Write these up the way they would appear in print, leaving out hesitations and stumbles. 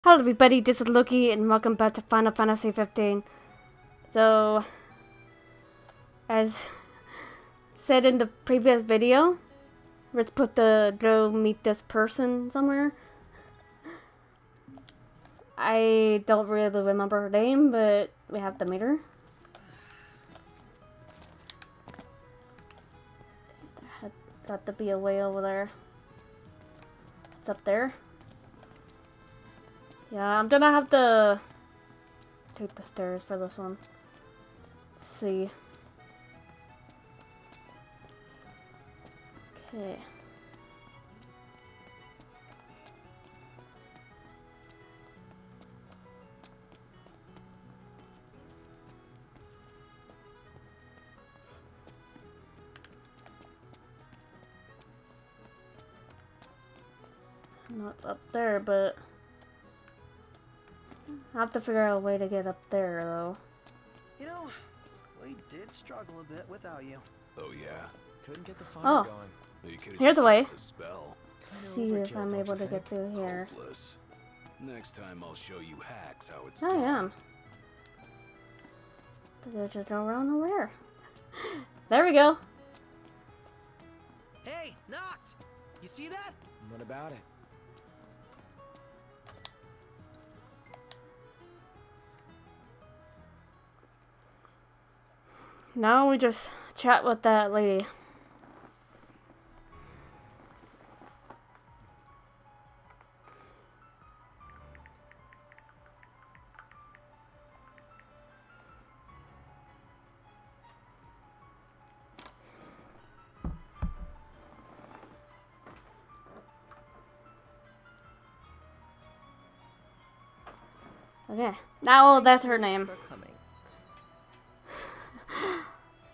Hello everybody, this is Loki and welcome back to Final Fantasy 15. So, as said in the previous video, we're supposed to go meet this person somewhere. I don't really remember her name, but we have to meet her. There had to be a way over there. It's up there. Yeah, I'm gonna have to take the stairs for this one. Let's see. Okay. Not up there, but I have to figure out a way to get up there, though. You know, we did struggle a bit without you. Oh yeah, couldn't get the fire going. You Here's a way. Spell. See if I'm able to get through here. Hopeless. Next time I'll show you hacks how it's I done. am. There's just no around nowhere. There we go. Hey, Noct! You see that? What about it? Now we just chat with that lady. Okay, now that's her name.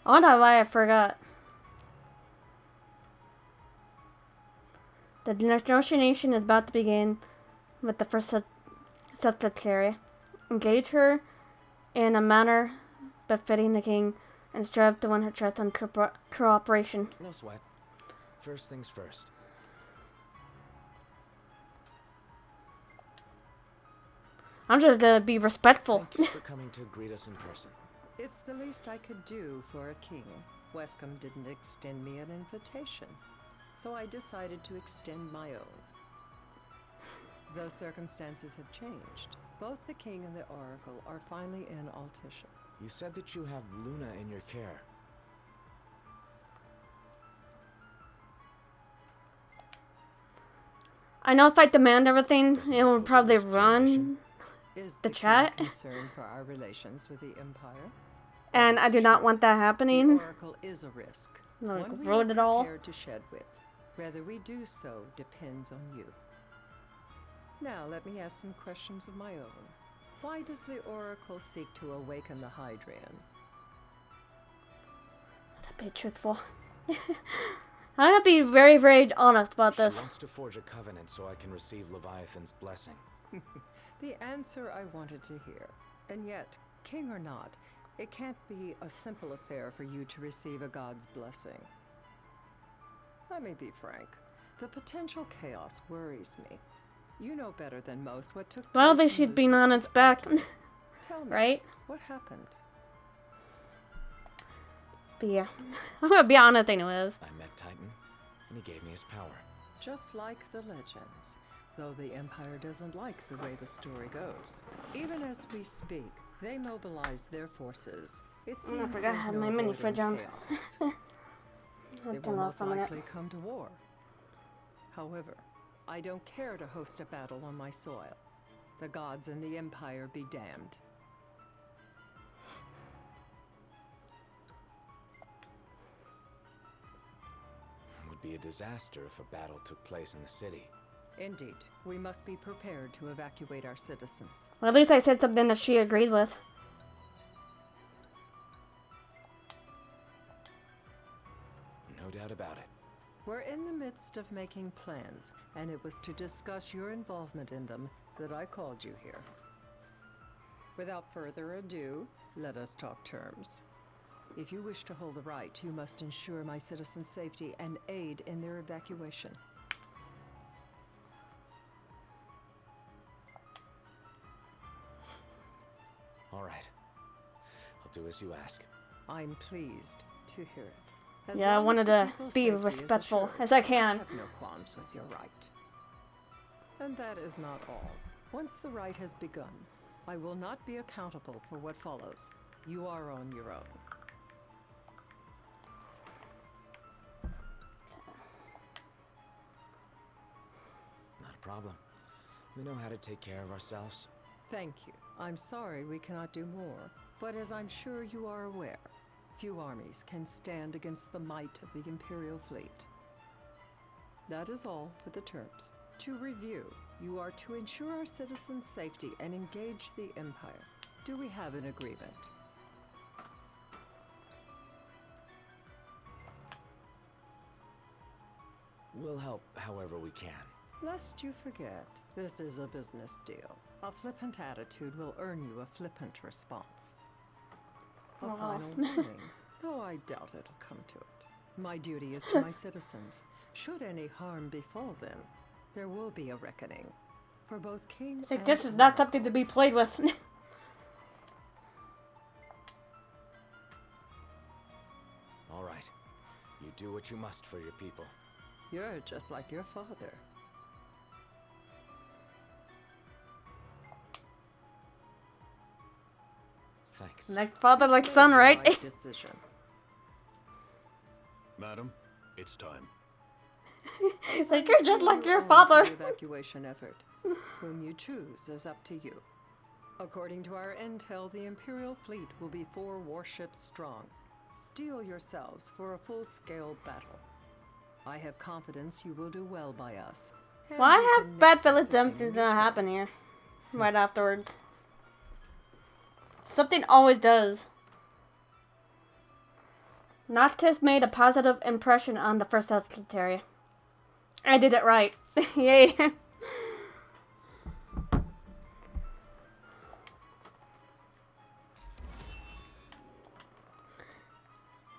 I wonder why I forgot. The negotiation is about to begin with the first secretary. Engage her in a manner befitting the king and strive to win her trust and cooperation. No sweat. First things first. I'm just gonna be respectful. Thank you for coming to greet us in person. It's the least I could do for a king. Wescombe didn't extend me an invitation, so I decided to extend my own. Though circumstances have changed, both the king and the oracle are finally in Altisha. You said that you have Luna in your care. I know if I demand everything, it will probably run Is the king chat. concerned for our relations with the Empire? And I do not want that The happening. oracle is a risk. Like, One we roll are it all. prepared to shed with. Whether we do so depends on you. Now let me ask some questions of my own. Why does the oracle seek to awaken the Hydrian? To be truthful. I'm gonna be very, very honest about She this. wants to forge a covenant so I can receive Leviathan's blessing. The answer I wanted to hear. And yet, king or not, it can't be a simple affair for you to receive a god's blessing. Let me be frank. The potential chaos worries me. You know better than most what took Well, place they in should be Lucis on its back. Tell me, Right? what happened? But yeah, I'm gonna be honest anyways. I met Titan, and he gave me his power. Just like the legends, though the Empire doesn't like the way the story goes. Even as we speak, they mobilize their forces. It I seems forgot I there's had no my mini avoiding fridge on. chaos. I'll They turn will off most for a minute. likely come to war. However, I don't care to host a battle on my soil. The gods and the Empire be damned. It would be a disaster if a battle took place in the city. Indeed, we must be prepared to evacuate our citizens. Well, at least I said something that she agreed with. No doubt about it. We're in the midst of making plans, and it was to discuss your involvement in them that I called you here. Without further ado, let us talk terms. If you wish to hold the right, you must ensure my citizens' safety and aid in their evacuation. All right. I'll do as you ask. I'm pleased to hear it. As Yeah, I long as wanted the to people's be safety is respectful assured, as I I can. have no qualms with your right. And that is not all. Once the rite has begun, I will not be accountable for what follows. You are on your own. Not a problem. We know how to take care of ourselves. Thank you. I'm sorry we cannot do more, but as I'm sure you are aware, few armies can stand against the might of the Imperial fleet. That is all for the terms. To review, you are to ensure our citizens' safety and engage the Empire. Do we have an agreement? We'll help however we can. Lest you forget, this is a business deal. A flippant attitude will earn you a flippant response. A Wow. final warning, though I doubt it'll come to it. My duty is to my citizens. Should any harm befall them, there will be a reckoning. For both king It's like and this is not oracle. something to be played with. All right. You do what you must for your people. You're just like your father. Thanks. Like father, like You've son, made the right? decision. Madam, it's time. Like you're just like your Own father. the evacuation effort. Whom you choose is up to you. According to our intel, the Imperial fleet will be 4 warships strong. Steel yourselves for a full-scale battle. I have confidence you will do well by us. And Well, I we have can bad mix up feelings the same something's gonna return. happen here. Right afterwards. Something always does. Noctis made a positive impression on the first secretary. I did it right. Yay.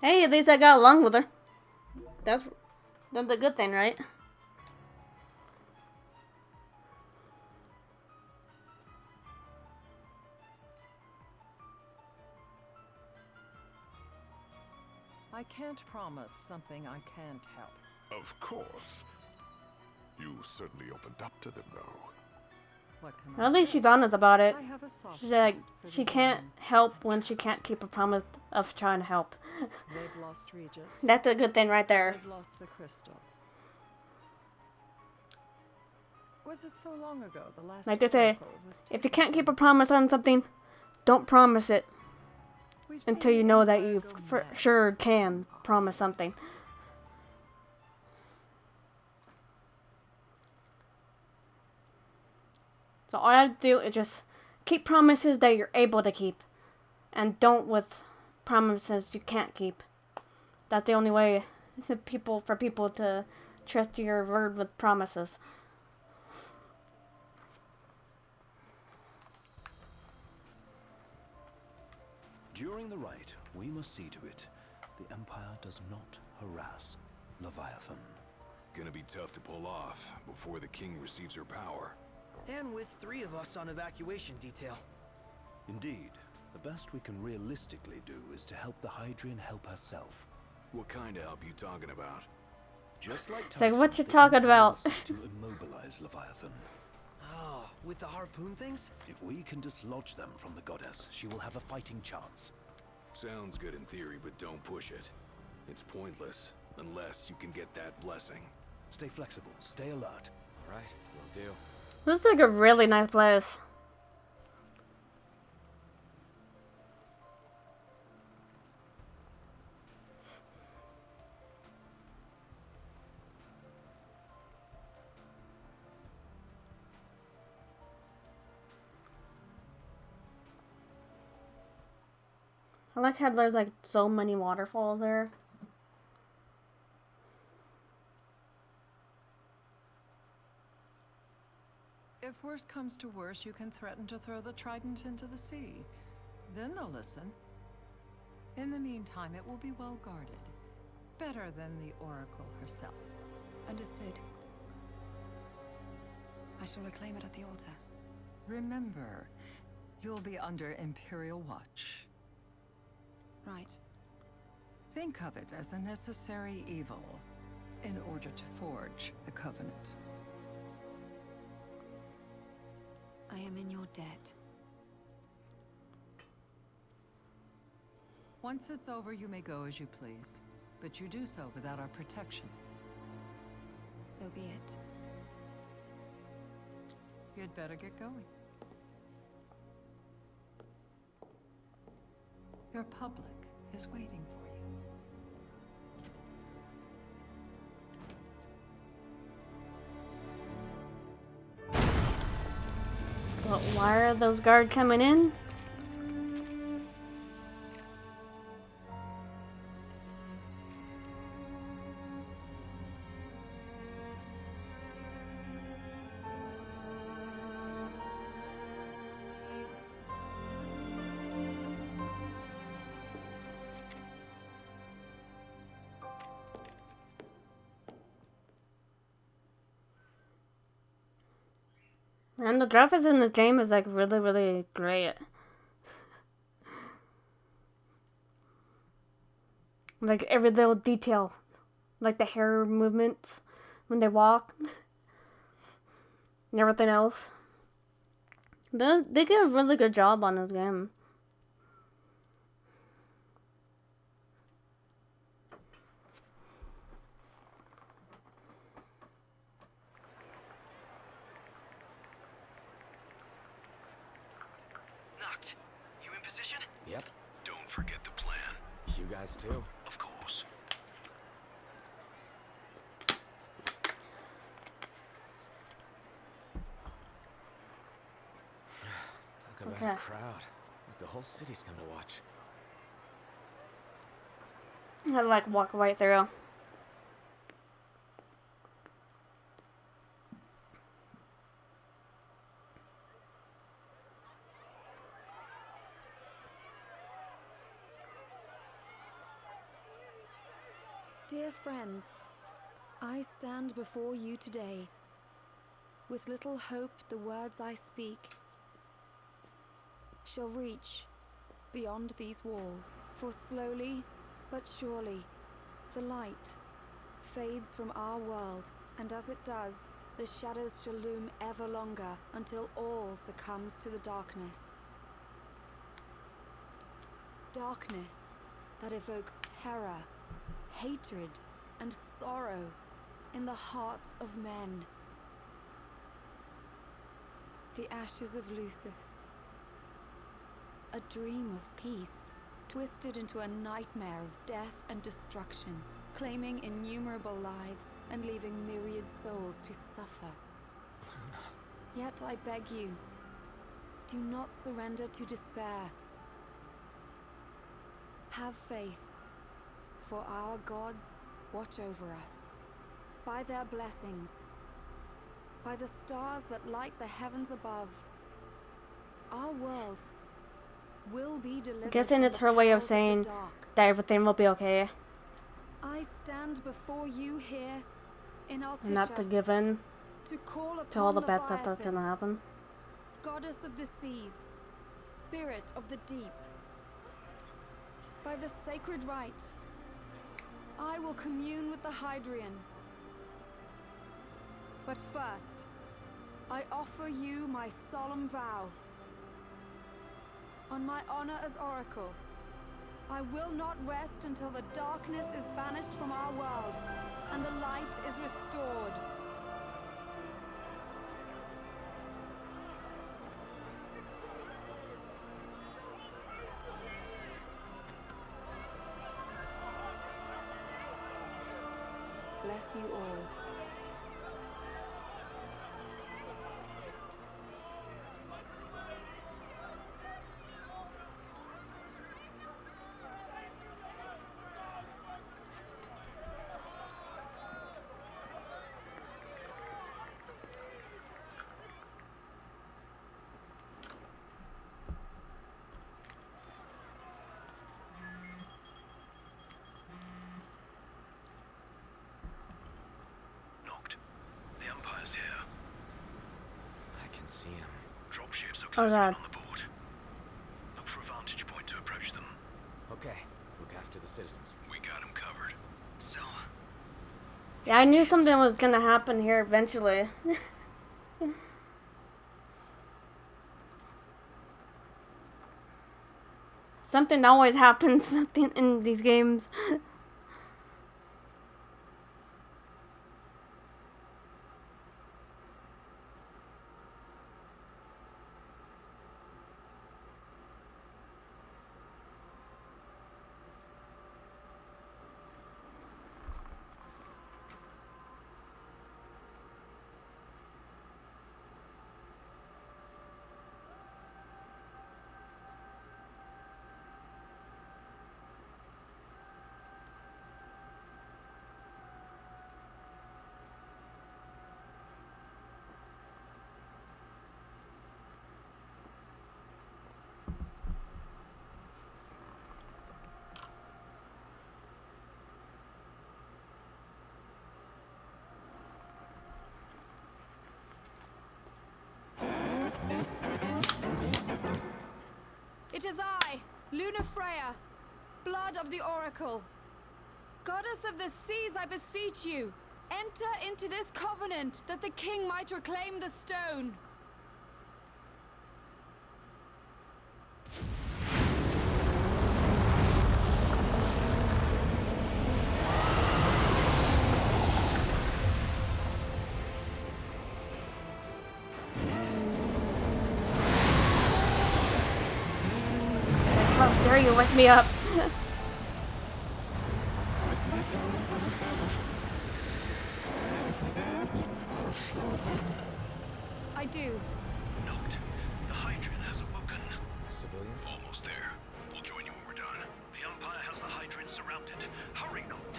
Hey, at least I got along with her. That's the good thing, right? I can't promise something I can't help. Of course. You certainly opened up to them, though. What can At I least say? she's honest about it. I have a soft She's like, spot for she the can't young. help when she can't keep a promise of trying to help. They've lost Regis. That's a good thing right there. They've lost the crystal. Was it so long ago? The last Like they say, oracle was if you taken can't keep a from- promise on something, don't promise it We've until seen you the know that Empire you go for mad sure with can some promise something. opportunities. So all I have to do is just keep promises that you're able to keep, and don't with promises you can't keep. That's the only way for people to trust your word with promises. During the rite, we must see to it the Empire does not harass Leviathan. Gonna be tough to pull off before the king receives her power. And with 3 of us on evacuation detail. Indeed, the best we can realistically do is to help the Hydrian help herself. What kind of help you talking about? Just like It's like, Titan, what you the talking Empire about? will seek to immobilize Leviathan. Oh, with the harpoon things? If we can dislodge them from the goddess, she will have a fighting chance. Sounds good in theory, but don't push it. It's pointless, unless you can get that blessing. Stay flexible, stay alert. All right, will do. This is like a really nice place. I like how there's like so many waterfalls there. If worse comes to worse, you can threaten to throw the trident into the sea. Then they'll listen. In the meantime, it will be well guarded. Better than the Oracle herself. Understood. I shall reclaim it at the altar. Remember, You'll be under Imperial watch. Right. Think of it as a necessary evil in order to forge the Covenant. I am in your debt. Once it's over, you may go as you please, but you do so without our protection. So be it. You'd better get going. Your public is waiting for you. But why are those guards coming in? And the graphics in this game is like really, really great. Like every little detail. Like the hair movements when they walk. And everything else. They did a really good job on this game. Yep. Don't forget the plan. You guys too. Of course. Talk about Okay. a crowd. Like the whole city's come to watch. I like walk right through. Dear friends, I stand before you today. With little hope the words I speak shall reach beyond these walls. For slowly but surely the light fades from our world, and as it does, the shadows shall loom ever longer until all succumbs to the darkness. Darkness that evokes terror, hatred, and sorrow in the hearts of men. The ashes of Lucis. A dream of peace, twisted into a nightmare of death and destruction, claiming innumerable lives and leaving myriad souls to suffer. Yet I beg you, do not surrender to despair. Have faith, for our gods watch over us. By their blessings, by the stars that light the heavens above, our world will be delivered. I'm guessing from it's the her way of powers the saying dark. that everything will be okay. I stand before you here in Altisha And not to give in to call to all upon the bad stuff that's Leviathan, gonna happen. goddess of the seas, spirit of the deep. By the sacred rite, I will commune with the Hydrian. But first, I offer you my solemn vow. On my honor as Oracle, I will not rest until the darkness is banished from our world and the light is restored. Bless you all. Knocked. The Empire's here. I can see him. Dropships are Oh closing in god. on the board. citizens. We got him covered. So, Yeah, I knew something was gonna happen here eventually. Something always happens in these games. It is I, Luna Freya, blood of the Oracle. Goddess of the seas, I beseech you, enter into this covenant that the king might reclaim the stone. How dare you wake me up? I do. Note, the Hydrant has awoken. Civilians? Almost there. We'll join you when we're done. The Empire has the Hydrant surrounded. Hurry, Note.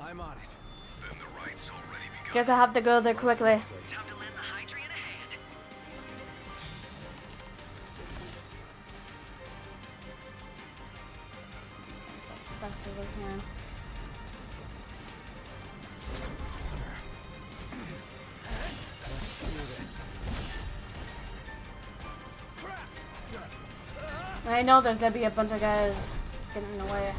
I'm on it. Then the right's already begun. Guess I have to go there quickly. Time to lend the Hydrant a hand. Best as I can. Let's do this. I know there's gonna be a bunch of guys getting in the way.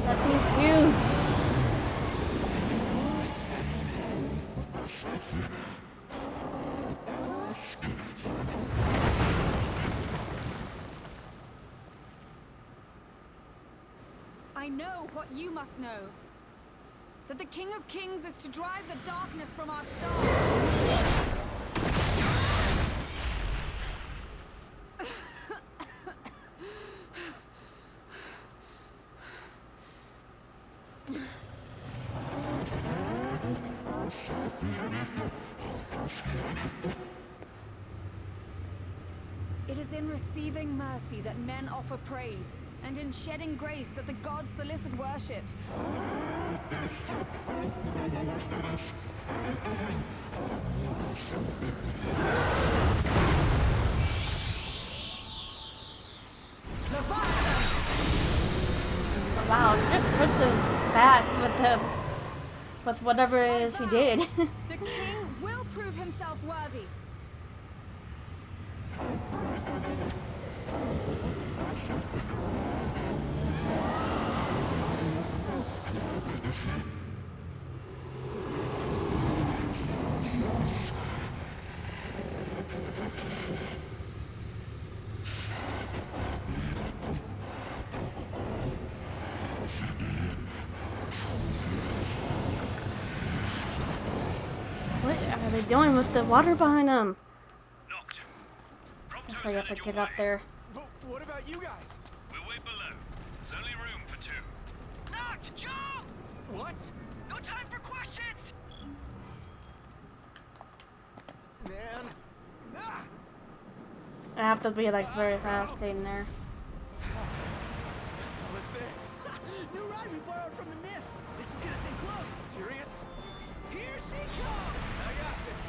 That thing's huge. I know what you must know. That the King of Kings is to drive the darkness from our star. It is in receiving mercy that men offer praise, and in shedding grace that the gods solicit worship. Wow, just put them back with whatever it is he did. The king will prove himself worthy. What are they doing with the water behind them? Knocked. Prompt I have to get up there. But what about you guys? We'll wait below. There's only room for two. Knocked! Jump! What? No time for questions! Man. Ah! I have to be like very fast in there. What was this? New ride we borrowed from the Nifs. This will get us in close. Serious? Here she comes. I got this.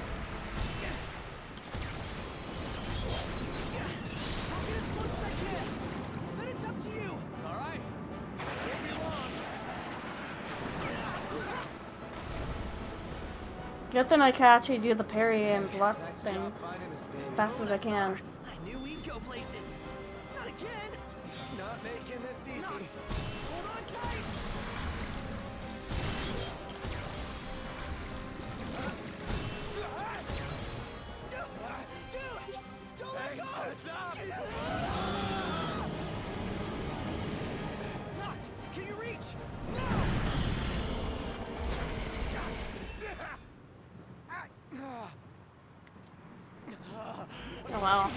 I'll get as close as I can. Then it's up to you. All right. Won't be long. Good thing I can actually do the parry and block Nice thing job finding us, baby. fast as I can. I knew we'd go places. Not again. Not making this easy. Hold on tight. Dude, don't let go. Heads up! Knocked. Can you reach? Oh wow.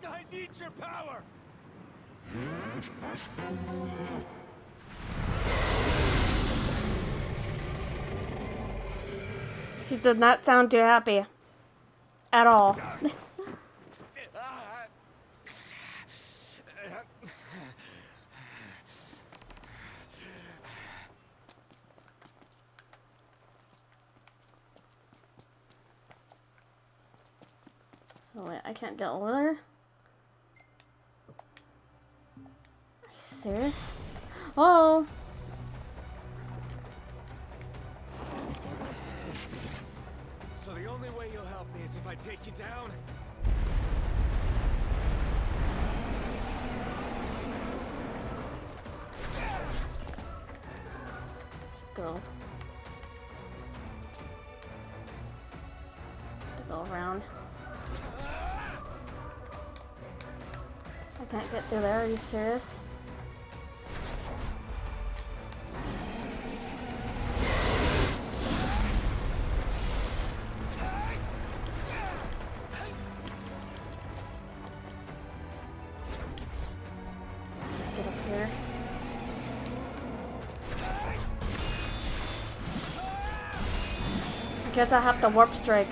I need your power. He did not sound too happy. At all. So wait, I can't get over there? Are you serious? Oh! So the only way you'll help me is if I take you down? Go. Go around. I can't get through there, are you serious? Get up here. I guess I have to warp strike.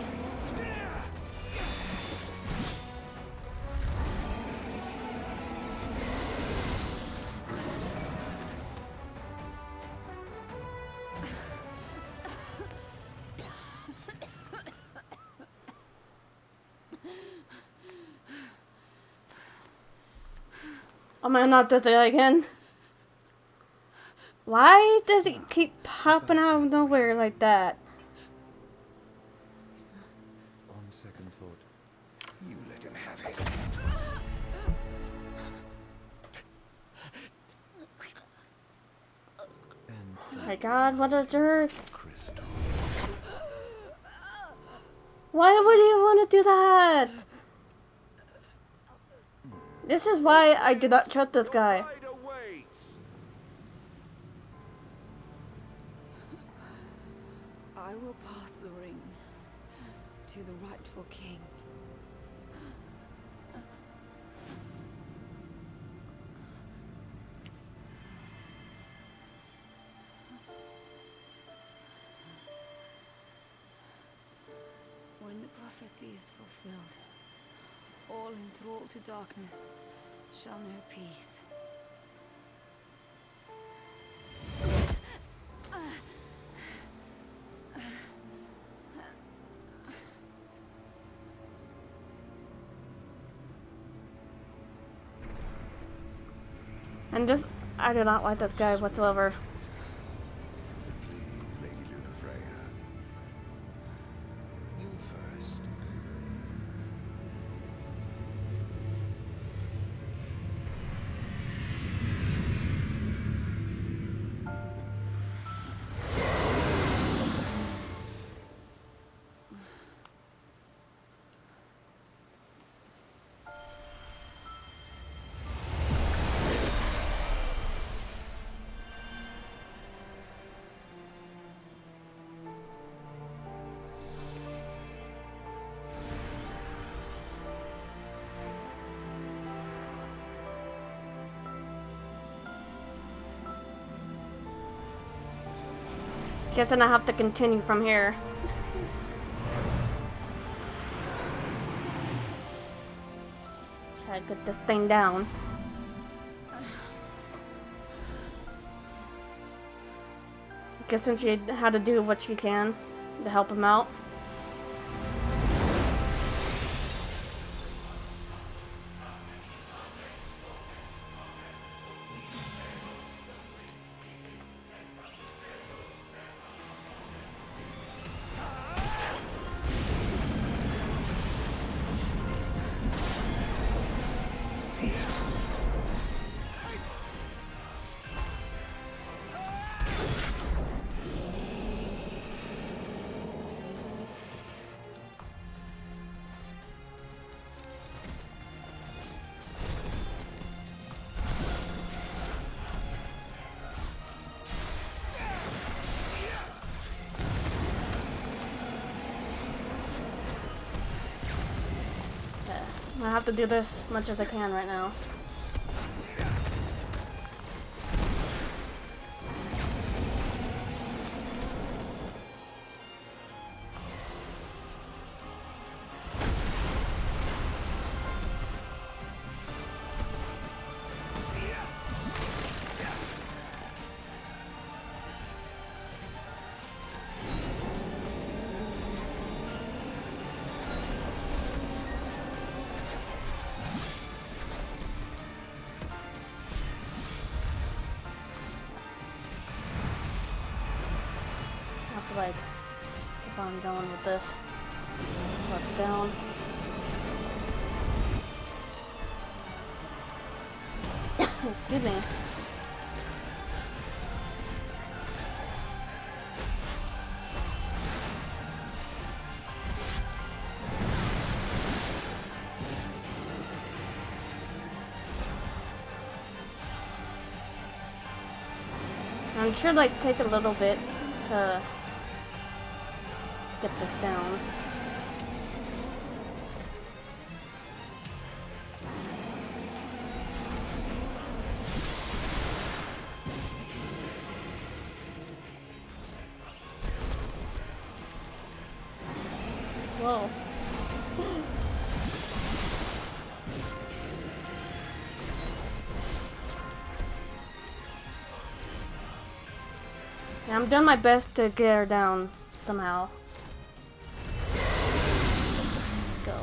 Oh man, not this guy again. Why does he keep popping out of nowhere like that? On second thought, you let him have it. And My god, what a jerk. crystal. Why would he want to do that? This is why I did not trust this guy. Rider waits. I will pass the ring to the rightful king. When the prophecy is fulfilled, all enthralled to darkness shall know peace. And this, I do not like this guy whatsoever. Please, Lady Lunafreya. You first. Guess then I have to continue from here. Try to get this thing down. guessing she had to do what she can to help him out. I have to do this as much as I can right now. Like, keep on going with this. Let's down. Excuse me. I'm sure like take a little bit to get this down. Whoa. Yeah, I'm doing my best to get her down somehow. Go.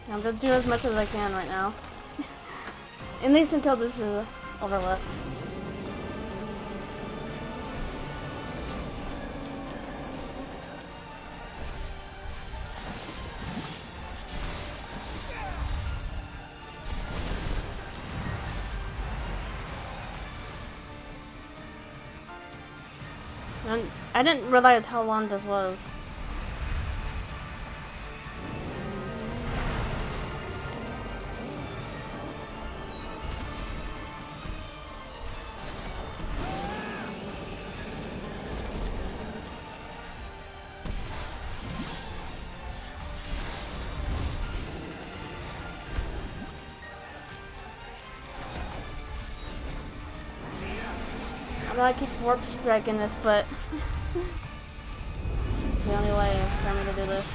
I'm gonna do as much as I can right now. At least until this is over with. And I didn't realize how long this was. I know I keep warp striking this, but it's the only way for me to do this.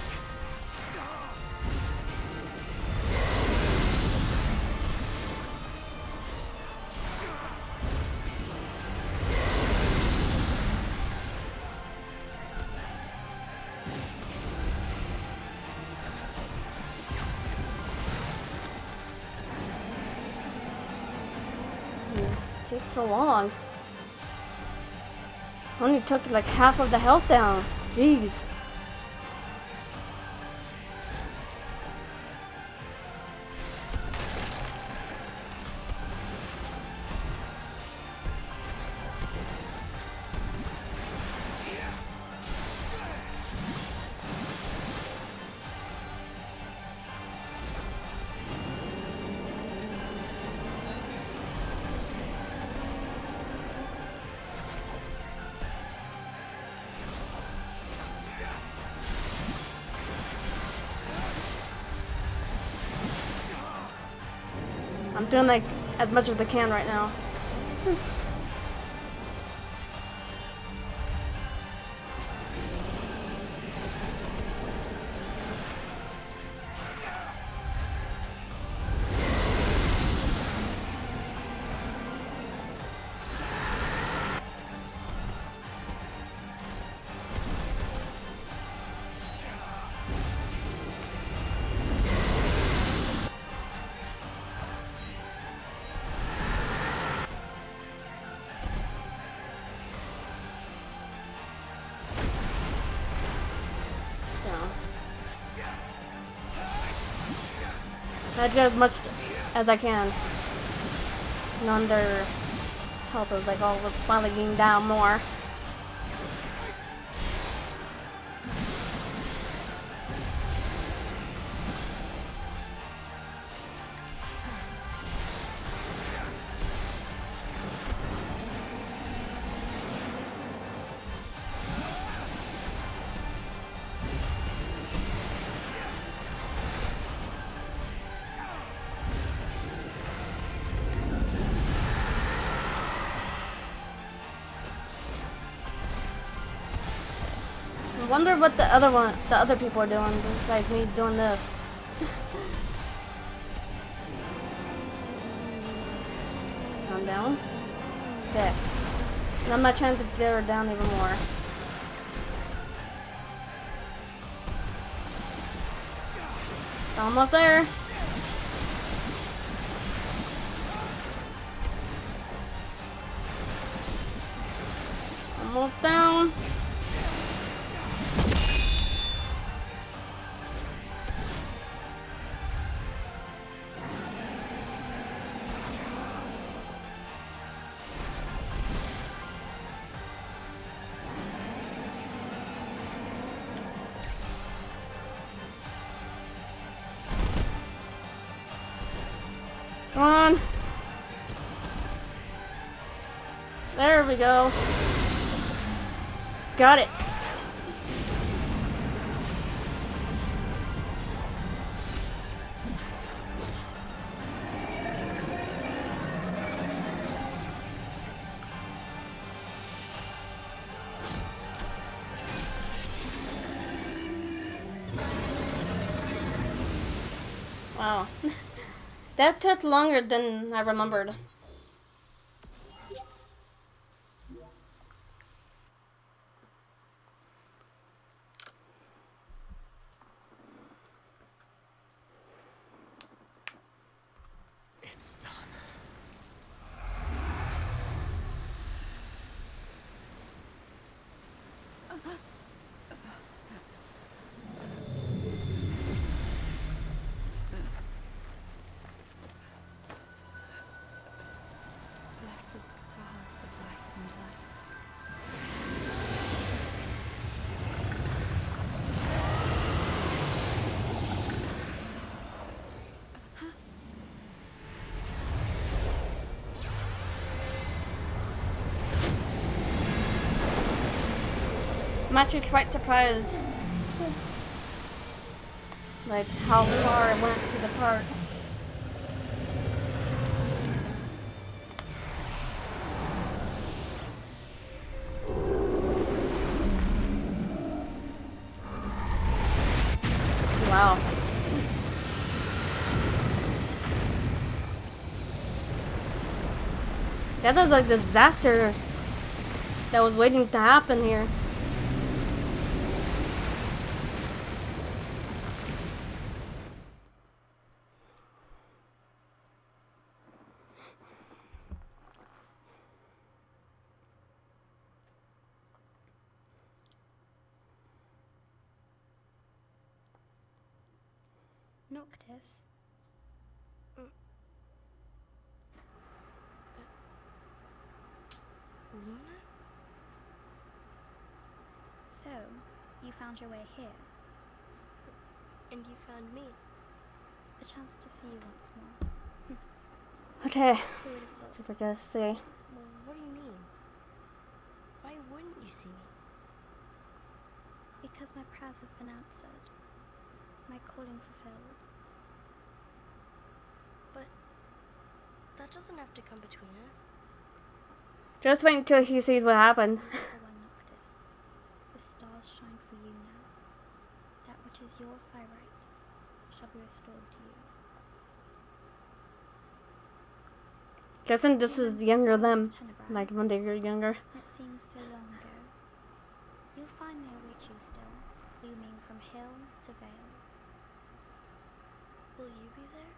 This takes so long. Only took like half of the health down. Jeez. I'm doing like as much as I can right now. I do as much as I can. And under health is like all finally getting down more. I wonder what the other people are doing besides me doing this. I'm down. Okay. Now my chance to tear her down even more. Almost there. Almost down. Come on. There we go. Got it. Wow. That took longer than I remembered. It's done. Blessed stars of life and light. I'm actually quite surprised, like how far I went to the part. Wow. That was like a disaster that was waiting to happen here. Noctis. Luna? So, you found your way here. And you found me. A chance to see you once more. Okay. Who would have thought? So we're gonna see. Well, what do you mean? Why wouldn't you see me? Because my prayers have been answered. My calling fulfilled. But That doesn't have to come between us. Just wait until he sees what happened. Beautiful one, Noctis. The stars shine for you now. That which is yours by right shall be restored to you. Guessing this is younger than, like when they were younger. It seems so long ago. You'll find they await you still, looming from hill to vale. Will you be there?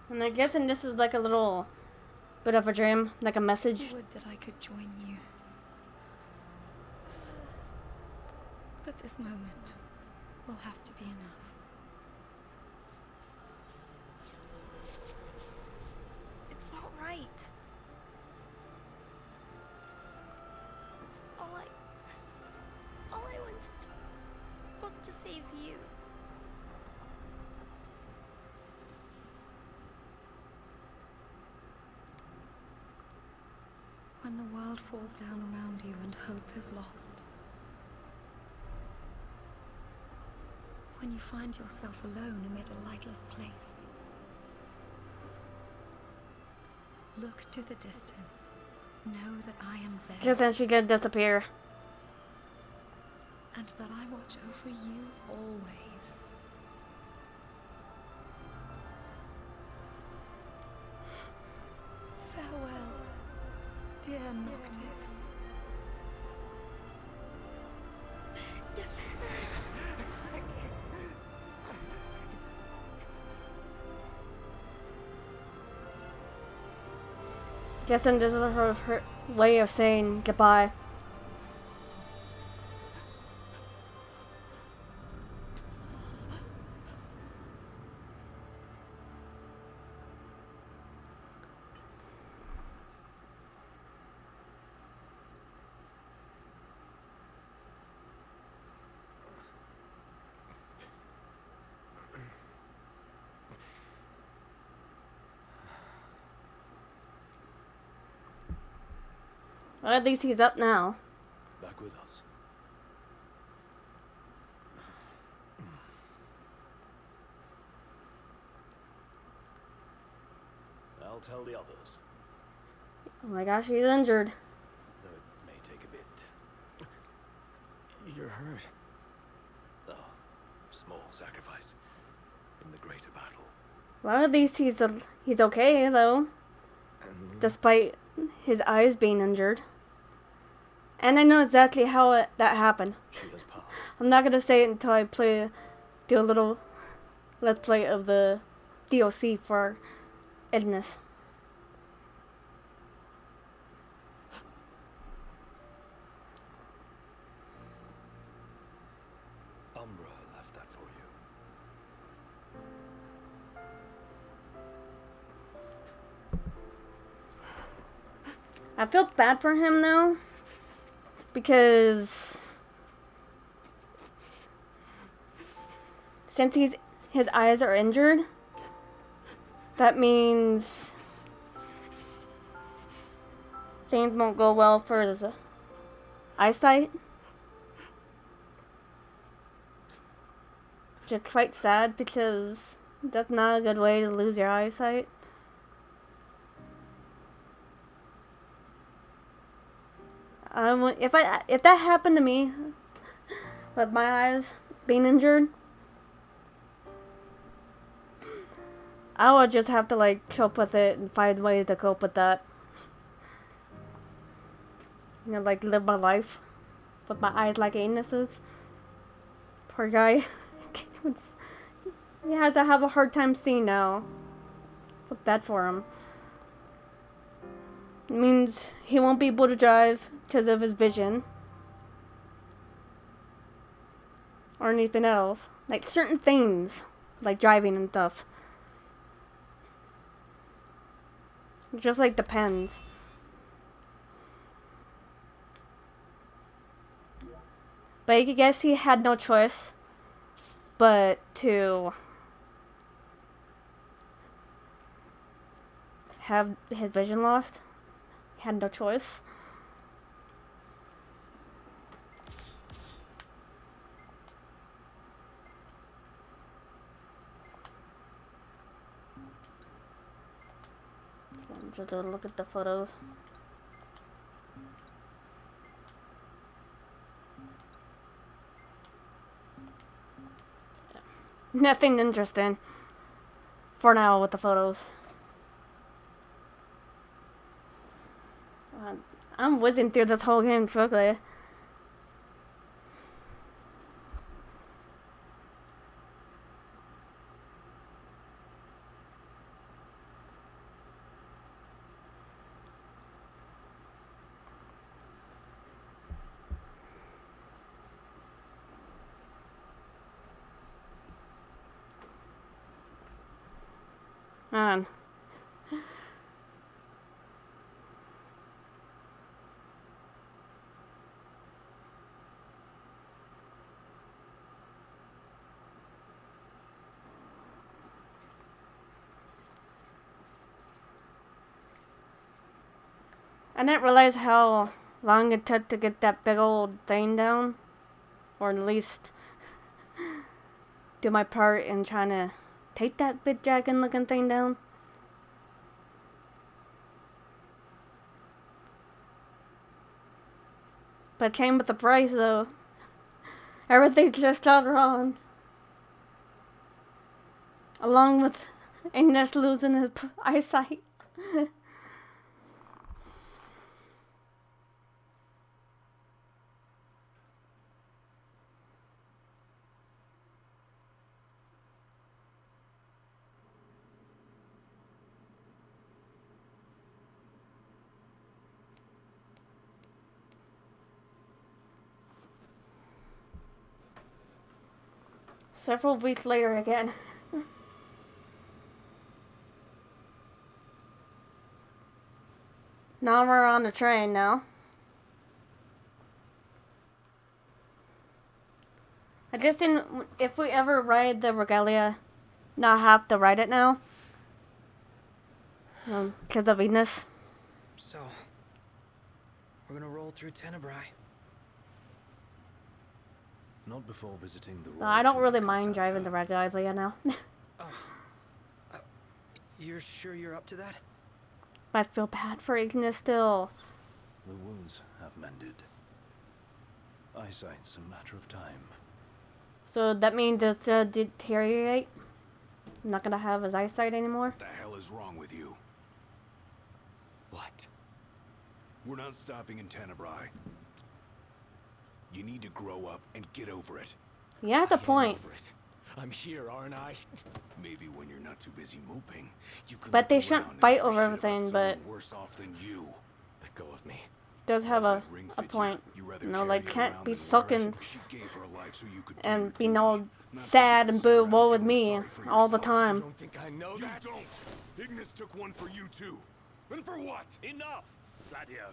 And I'm guessing this is like a little bit of a dream, like a message. Would that I could join you. But this moment will have to be enough. It's not right. All I wanted was to save you. When the world falls down around you and hope is lost. When you find yourself alone amid a lightless place. Look to the distance. Know that I am there. Guessing she could disappear. And that I watch over you always. Farewell, dear Noctis. Guessing this is her way of saying goodbye. Well, at least he's up now. Back with us. I'll tell the others, Oh my gosh, he's injured. though it may take a bit. You're hurt. Oh, small sacrifice in the greater battle. Well, at least he's okay though, And despite his eyes being injured. And I know exactly how that happened. she has passed. I'm not gonna say it until I do a little let's play of the DLC for Ignis. Umbra left that for you. I feel bad for him though, because since his eyes are injured, that means things won't go well for his eyesight. Which is quite sad because that's not a good way to lose your eyesight. If that happened to me with my eyes being injured, I would just have to like cope with it and find ways to cope with that. You know, like live my life with my eyes like anuses. Poor guy. He has to have a hard time seeing now. Feel bad for him. It means he won't be able to drive because of his vision. Or anything else. Like certain things. Like driving and stuff. It just like depends. But I guess he had no choice but to have his vision lost. He had no choice. So I'm just gonna look at the photos. Nothing interesting for now with the photos. I'm whizzing through this whole game quickly. Man. I didn't realize how long it took to get that big old thing down. Or at least do my part in trying to take that big dragon looking thing down. But it came with the price though. Everything's just gone wrong. Along with Ignis losing his eyesight. Several weeks later again. Now we're on the train now. I just didn't, if we ever ride the regalia, not have to ride it now. Because of Venus. So, we're gonna roll through Tenebrae. Not before visiting the No, I don't royal really tomb mind in driving the Catalpa. regalia now. You're sure you're up to that? But I feel bad for Ignis still. The wounds have mended. Eyesight's a matter of time. So that means it's deteriorate. I'm not gonna have his eyesight anymore. What the hell is wrong with you? What? We're not stopping in Tenebrae. You need to grow up and get over it. He has a point. I'm here, aren't I? Maybe when you're not too busy moping, you can But look they around shouldn't and fight give a over shit about everything, but someone worse off than you. Let go of me. Does have a Ring fit you. point. You rather You know, carry like it can't around be than wear it. sulking She gave her life so you could do and your being duty. all Not so sad you and could sit boo around woe with feeling me sorry for all the yourself. You time. don't think I know You that? don't. Ignis took one for you too. And for what? Enough, Gladio.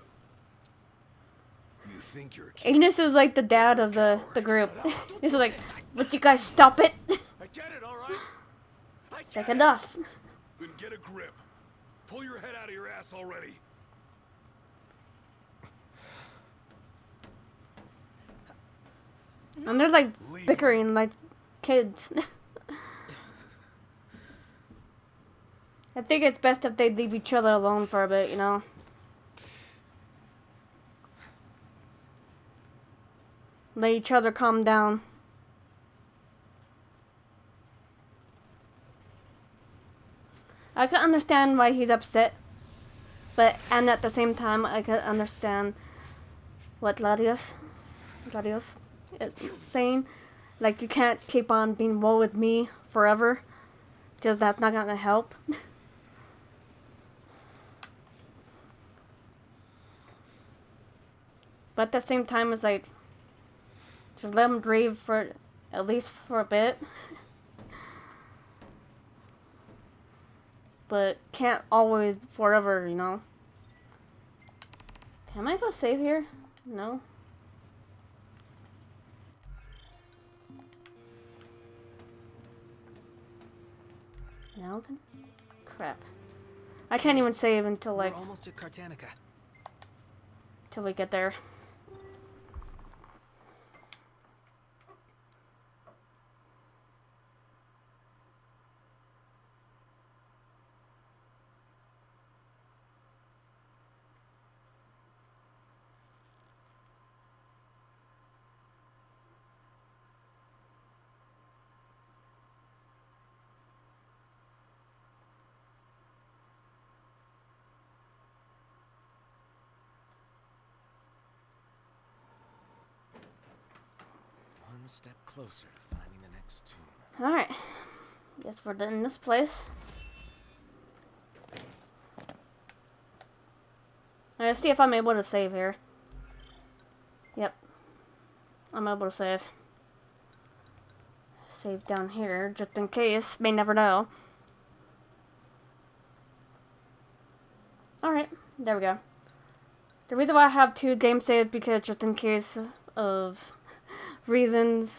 You think you're a kid. Ignis is like the dad of the group. He's like, would you guys stop it? I get it, all right? I It's like get it. enough. Then get a grip. Pull your head out of your ass already. And they're like bickering like kids. I think it's best if they leave each other alone for a bit, you know? Let each other calm down. I can understand why he's upset, and at the same time, I can understand what Gladius is saying. Like, you can't keep on being woe with me forever, because that's not gonna help. But at the same time, it's like, just let him grieve for, at least for a bit. But can't always forever, you know. Can I go save here? No. No? Crap. I can't even save until We're like almost at Cartanica. till we get there. One step closer to finding the next tomb. Alright. Guess we're in this place. Let's see if I'm able to save here. Yep. I'm able to save. Save down here, just in case. May never know. Alright, there we go. The reason why I have 2 game saves because just in case of reasons,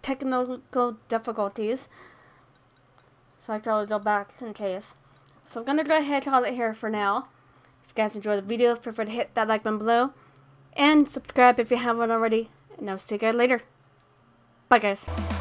technical difficulties. So I can always go back in case. So I'm going to go ahead and call it here for now. If you guys enjoyed the video, feel free to hit that like button below. And subscribe if you haven't already. And I'll see you guys later. Bye guys.